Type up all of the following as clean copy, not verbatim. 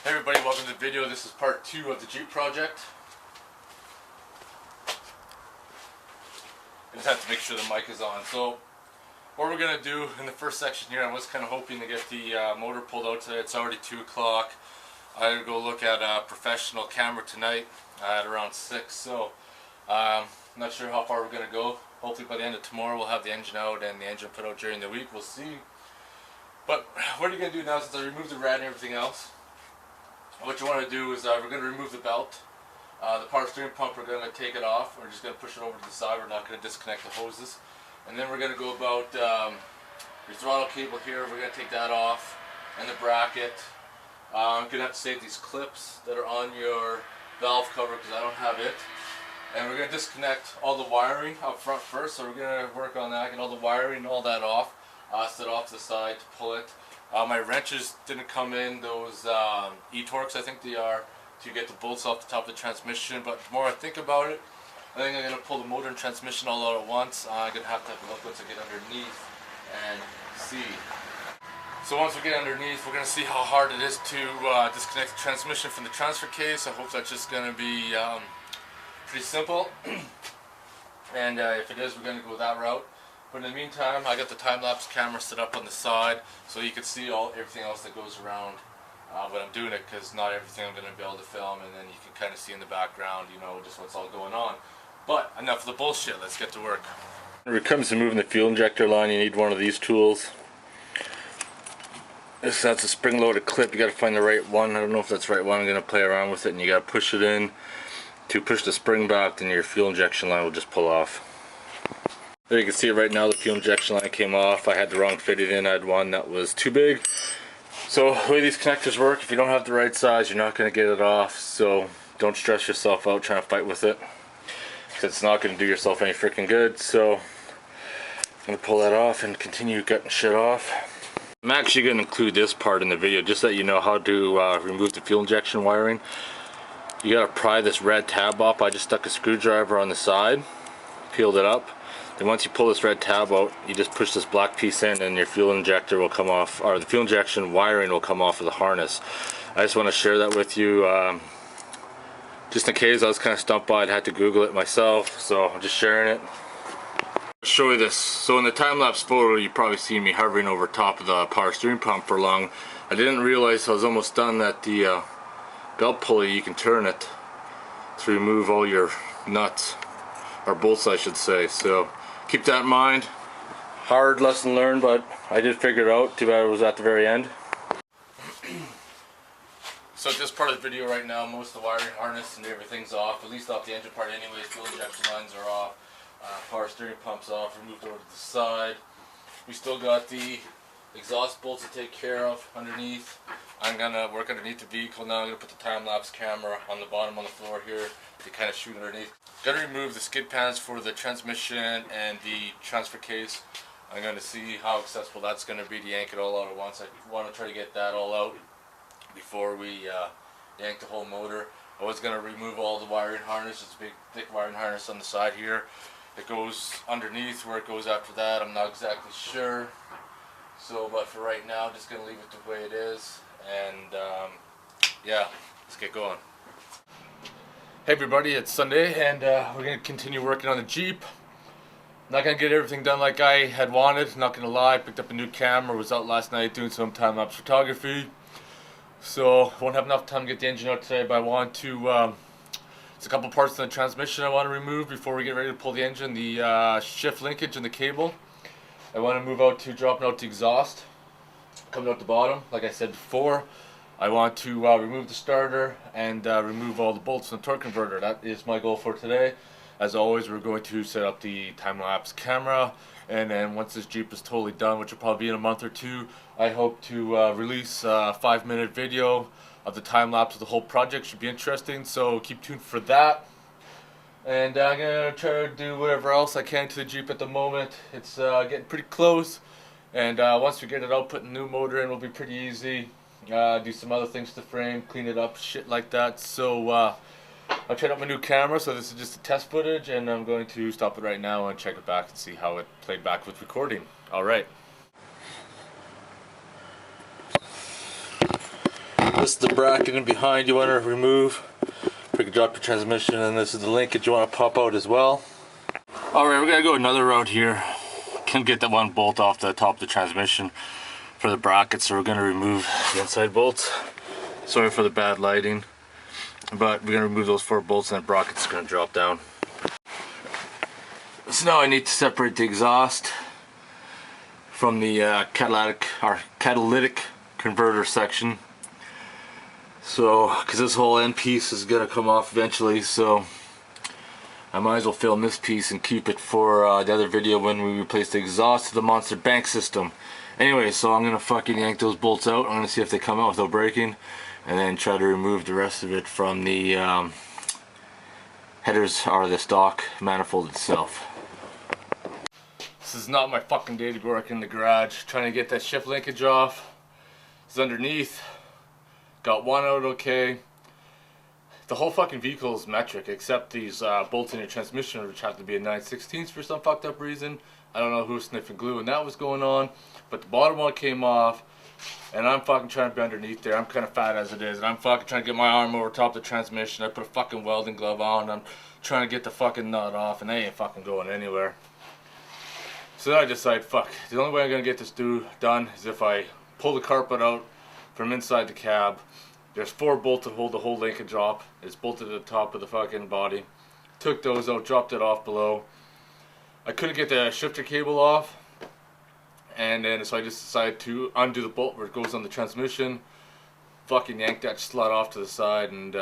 Hey everybody, welcome to the video. This is part 2 of the Jeep project. I just have to make sure the mic is on. So what we're going to do in the first section here, I was kind of hoping to get the motor pulled out today. It's already 2 o'clock. I had to go look at a professional camera tonight at around 6. So I'm not sure how far we're going to go. Hopefully by the end of tomorrow we'll have the engine out and the engine put out during the week. We'll see. But what are you going to do now since I removed the rad and everything else? What you want to do is we're going to remove the belt. The power steering pump, we're going to take it off. We're just going to push it over to the side. We're not going to disconnect the hoses. And then we're going to go about your throttle cable here. We're going to take that off. And the bracket. I'm going to have to save these clips that are on your valve cover because I don't have it. And we're going to disconnect all the wiring up front first. So we're going to work on that, get all the wiring and all that off. Set off to the side to pull it. My wrenches didn't come in, those E-Torques I think they are, to get the bolts off the top of the transmission, but the more I think about it, I think I'm going to pull the motor and transmission all out at once. I'm going to have a look once I get underneath and see. So once we get underneath, we're going to see how hard it is to disconnect the transmission from the transfer case. I hope that's just going to be pretty simple. And if it is, we're going to go that route. But in the meantime, I got the time-lapse camera set up on the side so you can see everything else that goes around when I'm doing it, because not everything I'm going to be able to film, and then you can kind of see in the background, you know, just what's all going on. But enough of the bullshit, let's get to work. When it comes to moving the fuel injector line, you need one of these tools. That's a spring-loaded clip. You got to find the right one. I don't know if that's the right one. I'm going to play around with it, and you got to push it in. To push the spring back, then your fuel injection line will just pull off. There you can see it right now, the fuel injection line came off. I had the wrong fitted in. I had one that was too big. So the way these connectors work, if you don't have the right size, you're not going to get it off. So don't stress yourself out trying to fight with it, because it's not going to do yourself any freaking good. So I'm going to pull that off and continue cutting shit off. I'm actually going to include this part in the video just so that you know how to remove the fuel injection wiring. You got to pry this red tab up. I just stuck a screwdriver on the side, peeled it up. Then once you pull this red tab out, you just push this black piece in and your fuel injector will come off, or the fuel injection wiring will come off of the harness. I just want to share that with you, just in case. I was kind of stumped by it, had to Google it myself, so I'm just sharing it. I'll show you this. So in the time-lapse photo, you probably see me hovering over top of the power steering pump for long. I didn't realize I was almost done that the belt pulley, you can turn it to remove all your nuts, or bolts I should say. So keep that in mind. Hard lesson learned, but I did figure it out. Too bad it was at the very end. So at this part of the video right now, most of the wiring harness and everything's off, at least off the engine part anyways. Fuel injection lines are off, power steering pump's off, removed over to the side. We still got the exhaust bolts to take care of underneath. I'm gonna work underneath the vehicle now. I'm gonna put the time-lapse camera on the bottom on the floor here to kind of shoot underneath. Gonna remove the skid pans for the transmission and the transfer case. I'm gonna see how accessible that's gonna be to yank it all out at once. I want to try to get that all out before we yank the whole motor. I was gonna remove all the wiring harness. It's a big thick wiring harness on the side here. It goes underneath. Where it goes after that, I'm not exactly sure. So, but for right now, I'm just gonna leave it the way it is. And yeah, let's get going. Hey everybody, it's Sunday, and we're going to continue working on the Jeep. Not going to get everything done like I had wanted, not going to lie. Picked up a new camera, was out last night doing some time-lapse photography. So, won't have enough time to get the engine out today, but I want to, there's a couple parts in the transmission I want to remove before we get ready to pull the engine. The shift linkage and the cable. I want to move out to dropping out the exhaust, coming out the bottom, like I said before. I want to remove the starter and remove all the bolts and the torque converter. That is my goal for today. As always, we're going to set up the time-lapse camera, and then once this Jeep is totally done, which will probably be in a month or two, I hope to release a 5-minute video of the time-lapse of the whole project. Should be interesting, so keep tuned for that. And I'm going to try to do whatever else I can to the Jeep at the moment. It's getting pretty close, and once we get it out, put a new motor in will be pretty easy. Do some other things to the frame, clean it up, shit like that. So I tried out my new camera, so this is just a test footage, and I'm going to stop it right now and check it back and see how it played back with recording. Alright. this is the bracket and behind you want to remove. You can drop your transmission, and this is the linkage you want to pop out as well. Alright, we're going to go another route here. Can't get that one bolt off the top of the transmission for the bracket, so we're going to remove the inside bolts. Sorry for the bad lighting, but we're going to remove those 4 bolts and the bracket's going to drop down. So now I need to separate the exhaust from the catalytic converter section. So, because this whole end piece is going to come off eventually, so I might as well film this piece and keep it for the other video when we replace the exhaust to the monster bank system. Anyway, so I'm going to fucking yank those bolts out. I'm going to see if they come out without breaking, and then try to remove the rest of it from the headers or the stock manifold itself. This is not my fucking day to be working in the garage. Trying to get that shift linkage off. It's underneath. Got one out okay. The whole fucking vehicle is metric except these bolts in your transmission, which have to be a 9/16 for some fucked up reason. I don't know who was sniffing glue when that was going on, but the bottom one came off, and I'm fucking trying to be underneath there. I'm kind of fat as it is, and I'm fucking trying to get my arm over top of the transmission. I put a fucking welding glove on, and I'm trying to get the fucking nut off, and they ain't fucking going anywhere. So then I decided, fuck, the only way I'm gonna get this done is if I pull the carpet out from inside the cab. There's 4 bolts that hold the whole linkage off. It's bolted to the top of the fucking body. Took those out, dropped it off below. I couldn't get the shifter cable off, and then so I just decided to undo the bolt where it goes on the transmission. Fucking yanked that slut off to the side, and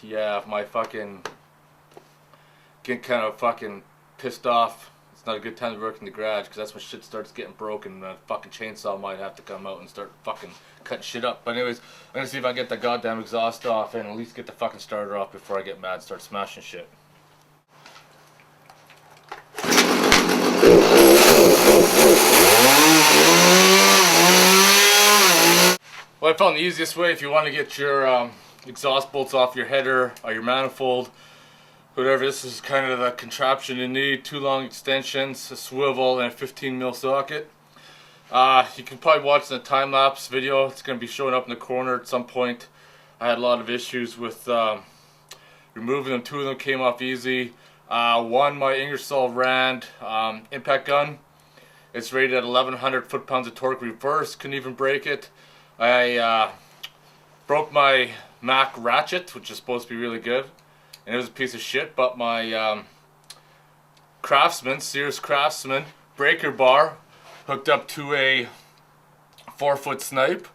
yeah, my fucking getting kind of fucking pissed off. It's not a good time to work in the garage because that's when shit starts getting broken. A fucking chainsaw might have to come out and start fucking cutting shit up. But anyways, I'm gonna see if I can get the goddamn exhaust off and at least get the fucking starter off before I get mad and start smashing shit. Well, I found the easiest way if you want to get your exhaust bolts off your header or your manifold. Whatever, this is kind of the contraption you need. 2 long extensions, a swivel, and a 15mm socket. You can probably watch the time-lapse video. It's going to be showing up in the corner at some point. I had a lot of issues with removing them. 2 of them came off easy. One, my Ingersoll Rand impact gun. It's rated at 1100 foot-pounds of torque reverse. Couldn't even break it. I broke my Mac ratchet, which is supposed to be really good. And it was a piece of shit, but my Sears Craftsman breaker bar hooked up to a 4-foot snipe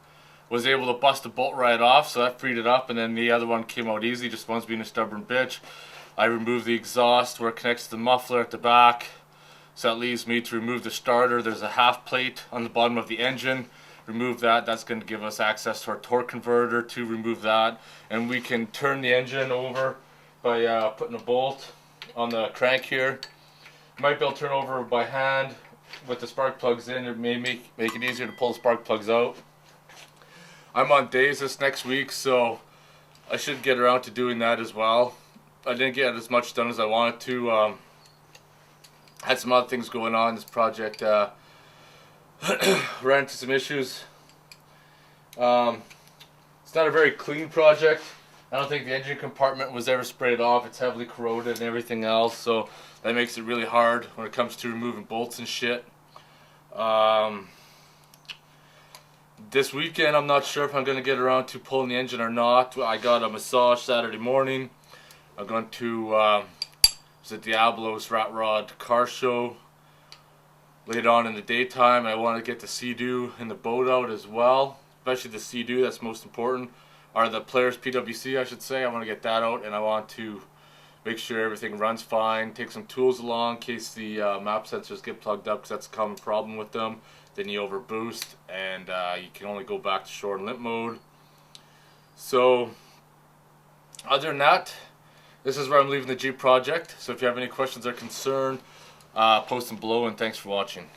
was able to bust a bolt right off, so that freed it up, and then the other one came out easy, just one's being a stubborn bitch. I removed the exhaust where it connects to the muffler at the back, so that leaves me to remove the starter. There's a half plate on the bottom of the engine. Remove that. That's going to give us access to our torque converter to remove that, and we can turn the engine over by putting a bolt on the crank here. You might be able to turn over by hand with the spark plugs in. It may make it easier to pull the spark plugs out. I'm on days this next week, so I should get around to doing that as well. I didn't get as much done as I wanted to. Had some other things going on. This project ran into some issues. It's not a very clean project. I don't think the engine compartment was ever sprayed off. It's heavily corroded and everything else, so that makes it really hard when it comes to removing bolts and shit. This weekend I'm not sure if I'm going to get around to pulling the engine or not. I got a massage Saturday morning. I'm going to visit Diablo's Rat Rod car show later on in the daytime. I want to get the Sea-Doo and the boat out as well, especially the Sea-Doo, that's most important. Or the Players PWC, I should say. I want to get that out, and I want to make sure everything runs fine. Take some tools along in case the map sensors get plugged up, because that's a common problem with them. Then you overboost, and you can only go back to shore and limp mode. So, other than that, this is where I'm leaving the Jeep project. So if you have any questions or concern, post them below, and thanks for watching.